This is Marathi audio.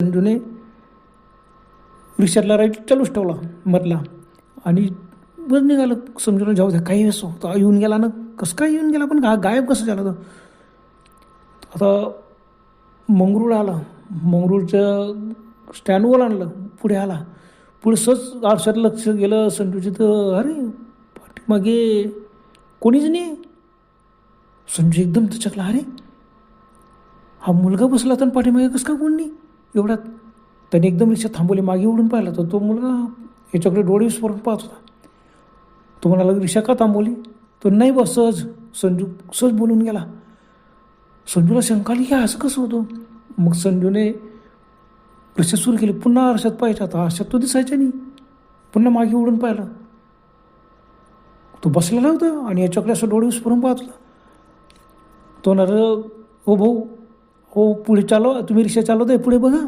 संजूने रिक्षातला राईट चालूच ठेवला मधला आणि बस निघालं. संजूला जाऊ द्या काही असो, तर येऊन गेला ना, कसं काय येऊन गेला, पण गायब कसं झाला तर. आता मंगरूळ आला, मंगरूळच्या स्टँडवर आणलं, पुढे आला. पुढे सहज आरशात लक्ष गेलं संजूची, तर अरे पाठीमागे कोणीच नाही. संजू एकदम चकला, अरे हा मुलगा बसला तर पाठीमागे कसं का कोण नाही एवढ्यात. त्याने एकदम रिक्षा थांबवली, मागे उडून पाहिला तर तो मुलगा याच्याकडे डोळे विस्फोरून पाहत होता. तो म्हणाला रिक्षा का थांबवली, तो नाही बस सहज. संजू सहज बोलून गेला. संजूला शंका आली की असं कसं होतं. मग संजूने रिक्षा सुरू केली. पुन्हा आरशात पाहायचा, आता आरशात तो दिसायचा नाही. पुन्हा मागे उडून पाहिलं, तो बसलेला होता आणि याच्याकडे असं डोळे विस्फोरून पाहत होता. तो म्हणाला, हो भाऊ, हो पुढे चालव, तुम्ही रिक्षा चालवताय पुढे बघा.